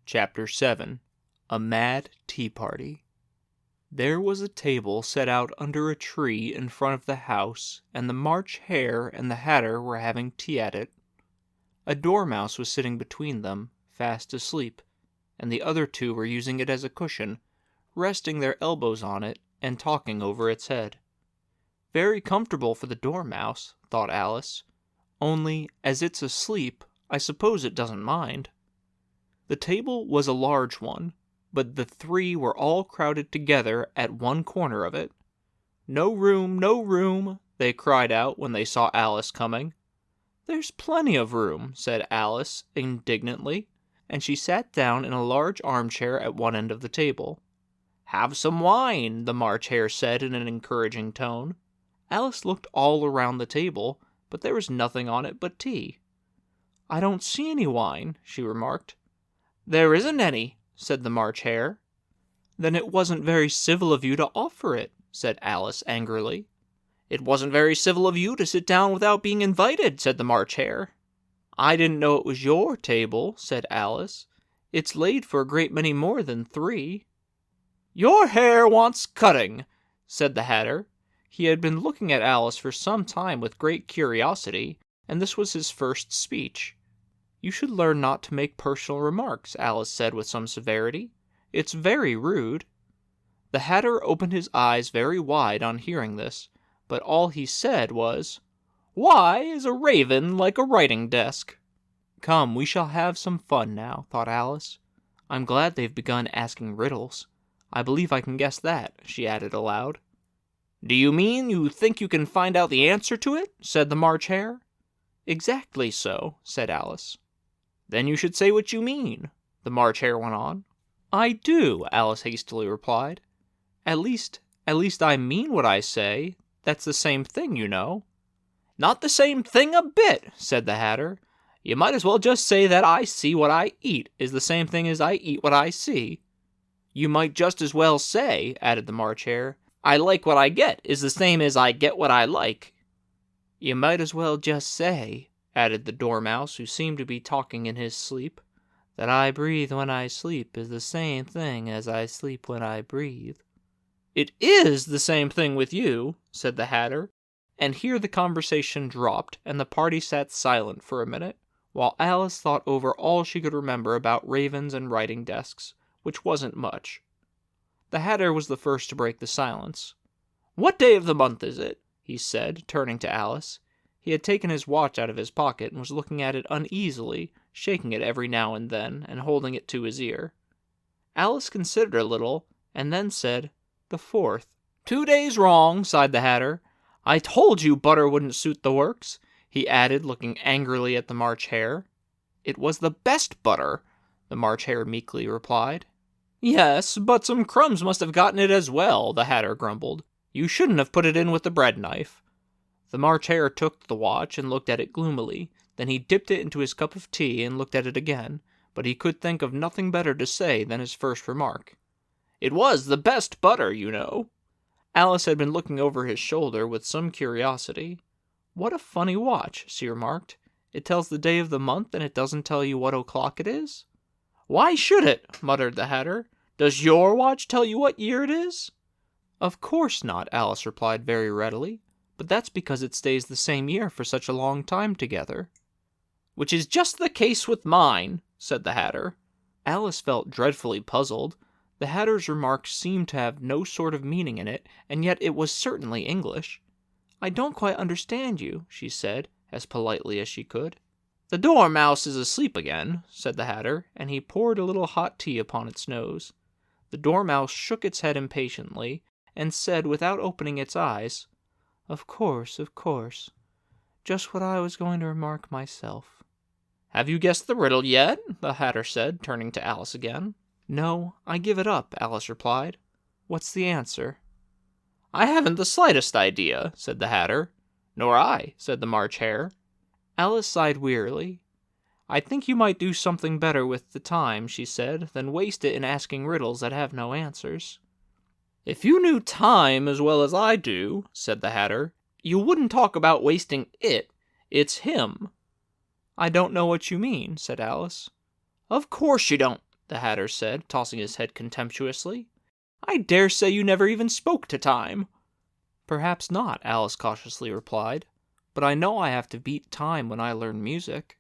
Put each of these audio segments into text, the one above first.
Chapter 7 A Mad Tea Party. There was a table set out under a tree in front of the house, and the March Hare and the Hatter were having tea at it. A dormouse was sitting between them, fast asleep, and the other two were using it as a cushion, resting their elbows on it and talking over its head. Very comfortable for the dormouse, thought Alice, only, as it's asleep, I suppose it doesn't mind. The table was a large one, but the three were all crowded together at one corner of it. "No room, no room," they cried out when they saw Alice coming. "There's plenty of room," said Alice indignantly, and she sat down in a large armchair at one end of the table. "Have some wine," the March Hare said in an encouraging tone. Alice looked all around the table, but there was nothing on it but tea. "I don't see any wine," she remarked. "There isn't any," said the March Hare. "Then it wasn't very civil of you to offer it," said Alice angrily. "It wasn't very civil of you to sit down without being invited," said the March Hare. "I didn't know it was your table," said Alice. "It's laid for a great many more than three." "Your hair wants cutting," said the Hatter. He had been looking at Alice for some time with great curiosity, and this was his first speech. "You should learn not to make personal remarks," Alice said with some severity. "It's very rude." The Hatter opened his eyes very wide on hearing this, but all he said was, "Why is a raven like a writing desk?" "Come, we shall have some fun now," thought Alice. "I'm glad they've begun asking riddles. I believe I can guess that," she added aloud. "Do you mean you think you can find out the answer to it?" said the March Hare. "Exactly so," said Alice. "Then you should say what you mean," the March Hare went on. "I do," Alice hastily replied. At least I mean what I say. That's the same thing, you know." "Not the same thing a bit," said the Hatter. "You might as well just say that I see what I eat is the same thing as I eat what I see." "You might just as well say," added the March Hare, "I like what I get is the same as I get what I like." "You might as well just say," added the Dormouse, who seemed to be talking in his sleep, "that I breathe when I sleep is the same thing as I sleep when I breathe." "It is the same thing with you," said the Hatter, and here the conversation dropped, and the party sat silent for a minute, while Alice thought over all she could remember about ravens and writing desks, which wasn't much. The Hatter was the first to break the silence. "What day of the month is it?" he said, turning to Alice. He had taken his watch out of his pocket and was looking at it uneasily, shaking it every now and then, and holding it to his ear. Alice considered a little, and then said, "The 4th. "2 days wrong," sighed the Hatter. "I told you butter wouldn't suit the works," he added, looking angrily at the March Hare. "It was the best butter," the March Hare meekly replied. "Yes, but some crumbs must have gotten it as well," the Hatter grumbled. "You shouldn't have put it in with the bread knife." The March Hare took the watch and looked at it gloomily. Then he dipped it into his cup of tea and looked at it again, but he could think of nothing better to say than his first remark. "It was the best butter, you know." Alice had been looking over his shoulder with some curiosity. "What a funny watch," she remarked. "It tells the day of the month, and it doesn't tell you what o'clock it is." "Why should it?" muttered the Hatter. "Does your watch tell you what year it is?" "Of course not," Alice replied very readily. "But that's because it stays the same year for such a long time together." "Which is just the case with mine," said the Hatter. Alice felt dreadfully puzzled. The Hatter's remark seemed to have no sort of meaning in it, and yet it was certainly English. "I don't quite understand you," she said, as politely as she could. "The Dormouse is asleep again," said the Hatter, and he poured a little hot tea upon its nose. The Dormouse shook its head impatiently, and said without opening its eyes, Of course. Just what I was going to remark myself." "Have you guessed the riddle yet?" the Hatter said, turning to Alice again. "No, I give it up," Alice replied. "What's the answer?" "I haven't the slightest idea," said the Hatter. "Nor I," said the March Hare. Alice sighed wearily. "I think you might do something better with the time," she said, "than waste it in asking riddles that have no answers." "If you knew time as well as I do," said the Hatter, "you wouldn't talk about wasting it. It's him." "I don't know what you mean," said Alice. "Of course you don't," the Hatter said, tossing his head contemptuously. "I dare say you never even spoke to time." "Perhaps not," Alice cautiously replied, "but I know I have to beat time when I learn music."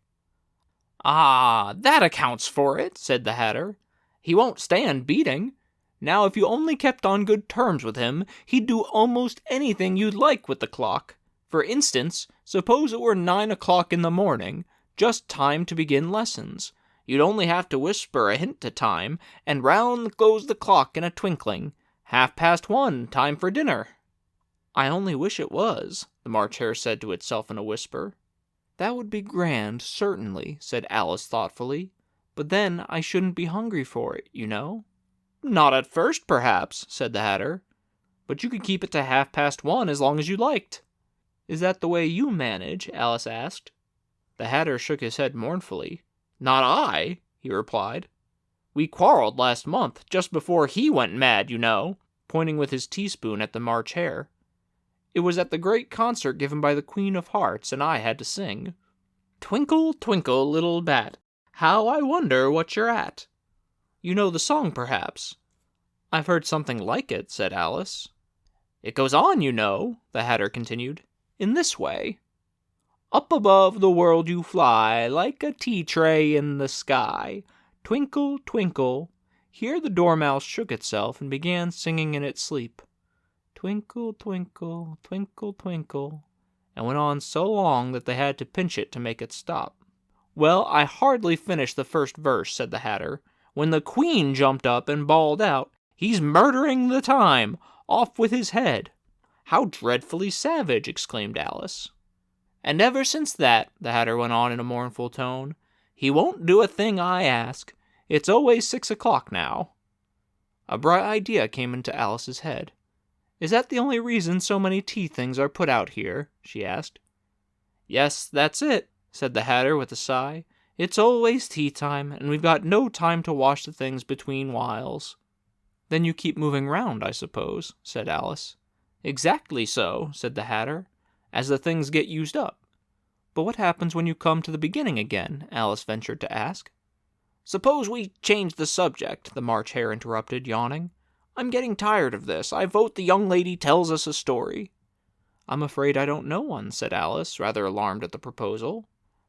"Ah, that accounts for it," said the Hatter. "He won't stand beating. Now, if you only kept on good terms with him, he'd do almost anything you'd like with the clock. For instance, suppose it were 9 o'clock in the morning, just time to begin lessons. You'd only have to whisper a hint to time, and round goes the clock in a twinkling. 1:30, time for dinner." "I only wish it was," the March Hare said to itself in a whisper. "That would be grand, certainly," said Alice thoughtfully. "But then I shouldn't be hungry for it, you know." "Not at first, perhaps," said the Hatter. "But you could keep it to 1:30 as long as you liked." "Is that the way you manage?" Alice asked. The Hatter shook his head mournfully. "Not I," he replied. "We quarreled last month, just before he went mad, you know," pointing with his teaspoon at the March Hare. "It was at the great concert given by the Queen of Hearts, and I had to sing, 'Twinkle, twinkle, little bat, how I wonder what you're at.' You know the song, perhaps?" "I've heard something like it," said Alice. "It goes on, you know," the Hatter continued, "in this way. Up above the world you fly, like a tea-tray in the sky. Twinkle, twinkle." Here the Dormouse shook itself and began singing in its sleep. "Twinkle, twinkle, twinkle, twinkle," and went on so long that they had to pinch it to make it stop. "Well, I hardly finished the first verse," said the Hatter, "when the Queen jumped up and bawled out, 'He's murdering the time! Off with his head!'" "How dreadfully savage!" exclaimed Alice. "And ever since that," the Hatter went on in a mournful tone, "he won't do a thing I ask. It's always 6 o'clock now." A bright idea came into Alice's head. "Is that the only reason so many tea things are put out here?" she asked. "Yes, that's it," said the Hatter with a sigh. "It's always tea time, and we've got no time to wash the things between whiles." "Then you keep moving round, I suppose," said Alice. "Exactly so," said the Hatter, "as the things get used up." "But what happens when you come to the beginning again?" Alice ventured to ask. "Suppose we change the subject," the March Hare interrupted, yawning. "I'm getting tired of this. I vote the young lady tells us a story." "I'm afraid I don't know one," said Alice, rather alarmed at the proposal.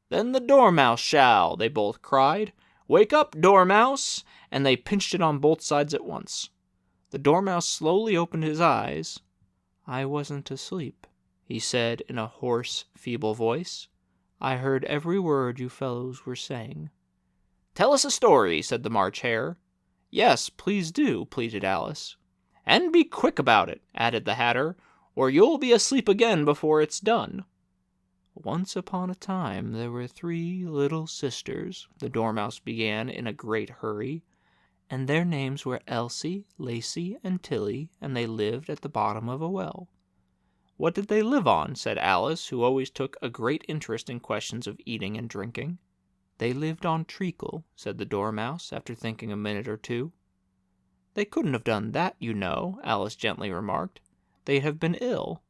"Then the Dormouse shall," they both cried. "Wake up, Dormouse!" and they pinched it on both sides at once. The Dormouse slowly opened his eyes. "I wasn't asleep," he said in a hoarse, feeble voice. "I heard every word you fellows were saying." "Tell us a story," said the March Hare. "Yes, please do," pleaded Alice. "And be quick about it," added the Hatter, "or you'll be asleep again before it's done." "Once upon a time there were 3 little sisters," the Dormouse began in a great hurry, "and their names were Elsie, Lacie, and Tilly, and they lived at the bottom of a well." "What did they live on?" said Alice, who always took a great interest in questions of eating and drinking. "They lived on treacle," said the Dormouse, after thinking a minute or two. "They couldn't have done that, you know," Alice gently remarked. "They'd have been ill."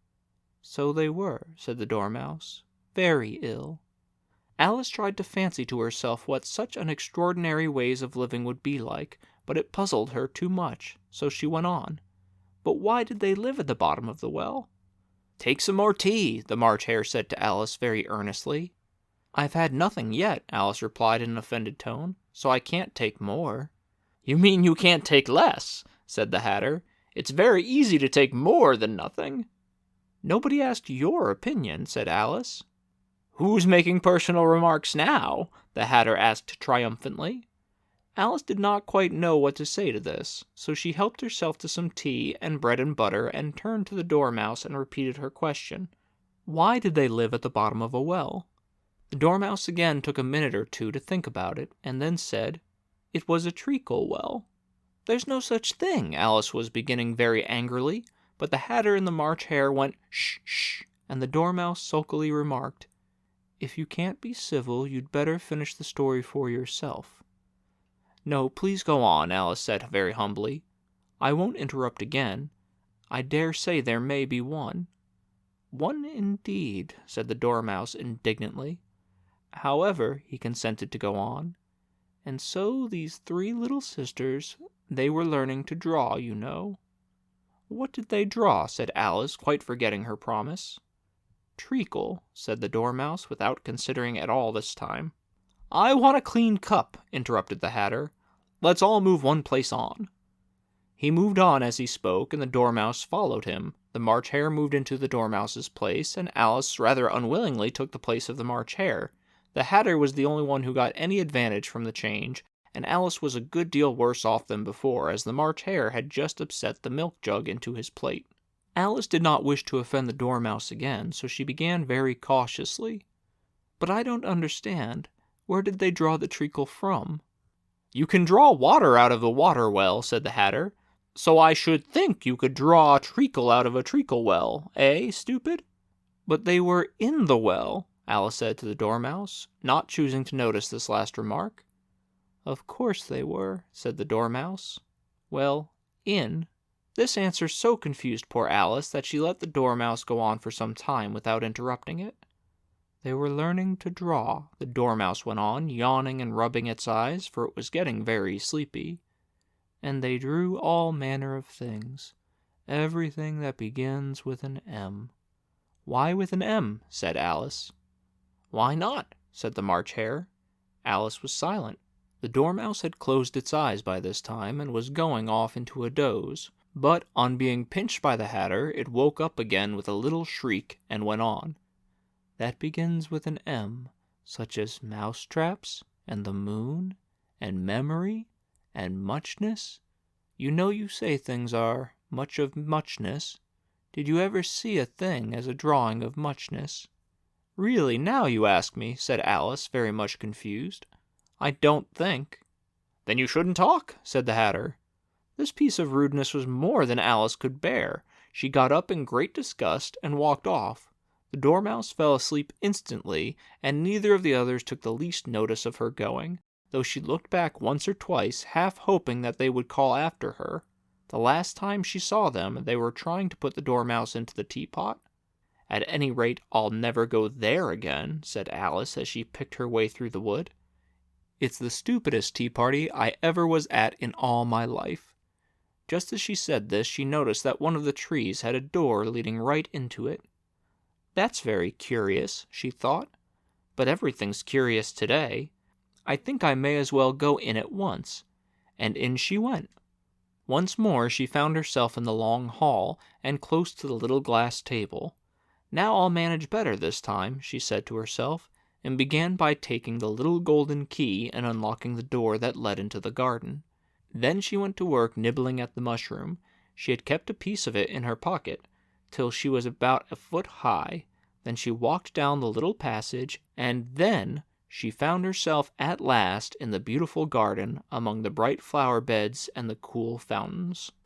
"So they were," said the Dormouse. "Very ill." Alice tried to fancy to herself what such an extraordinary ways of living would be like, but it puzzled her too much, so she went on. "But why did they live at the bottom of the well?" "Take some more tea," the March Hare said to Alice very earnestly. "I've had nothing yet," Alice replied in an offended tone, "so I can't take more." "You mean you can't take less," said the Hatter. "It's very easy to take more than nothing." "Nobody asked your opinion," said Alice. "Who's making personal remarks now?" the Hatter asked triumphantly. Alice did not quite know what to say to this, so she helped herself to some tea and bread and butter and turned to the Dormouse and repeated her question. Why did they live at the bottom of a well? The Dormouse again took a minute or two to think about it, and then said, "It was a treacle well." "There's no such thing," Alice was beginning very angrily, but the Hatter and the March Hare went, "Shh, shh," and the Dormouse sulkily remarked, "If you can't be civil, you'd better finish the story for yourself." "No, please go on," Alice said very humbly. "I won't interrupt again. I dare say there may be one." "One indeed," said the Dormouse indignantly. "However," he consented to go on, And so these three little sisters, they were learning to draw, you know." "What did they draw?" said Alice, quite forgetting her promise. "Treacle," said the Dormouse, without considering at all this time. "I want a clean cup," interrupted the Hatter. "Let's all move one place on." He moved on as he spoke, and the Dormouse followed him. The March Hare moved into the Dormouse's place, and Alice rather unwillingly took the place of the March Hare. The Hatter was the only one who got any advantage from the change, and Alice was a good deal worse off than before, as the March Hare had just upset the milk jug into his plate. Alice did not wish to offend the Dormouse again, so she began very cautiously. "But I don't understand. Where did they draw the treacle from?" "You can draw water out of a water well," said the Hatter. "So I should think you could draw a treacle out of a treacle well, eh, stupid?" "But they were in the well," Alice said to the Dormouse, not choosing to notice this last remark. "Of course they were," said the Dormouse. "Well, in." This answer so confused poor Alice that she let the Dormouse go on for some time without interrupting it. "They were learning to draw," the Dormouse went on, yawning and rubbing its eyes, for it was getting very sleepy. "And they drew all manner of things, everything that begins with an M." "Why with an M?" said Alice. "Why not?" said the March Hare. Alice was silent. The Dormouse had closed its eyes by this time, and was going off into a doze, but on being pinched by the Hatter, it woke up again with a little shriek, and went on. "That begins with an M, such as mousetraps, and the moon, and memory, and muchness. You know you say things are much of muchness. Did you ever see a thing as a drawing of muchness?" "Really, now you ask me," said Alice, very much confused. "I don't think." "Then you shouldn't talk," said the Hatter. This piece of rudeness was more than Alice could bear. She got up in great disgust, and walked off. The Dormouse fell asleep instantly, and neither of the others took the least notice of her going, though she looked back once or twice, half hoping that they would call after her. The last time she saw them, they were trying to put the Dormouse into the teapot. "At any rate, I'll never go there again," said Alice as she picked her way through the wood. "It's the stupidest tea party I ever was at in all my life." Just as she said this, she noticed that one of the trees had a door leading right into it. "That's very curious," she thought, "but everything's curious today. I think I may as well go in at once." And in she went. Once more she found herself in the long hall, and close to the little glass table. "Now I'll manage better this time," she said to herself, and began by taking the little golden key and unlocking the door that led into the garden. Then she went to work nibbling at the mushroom. She had kept a piece of it in her pocket, till she was about a foot high. Then she walked down the little passage, and then she found herself at last in the beautiful garden, among the bright flower beds and the cool fountains.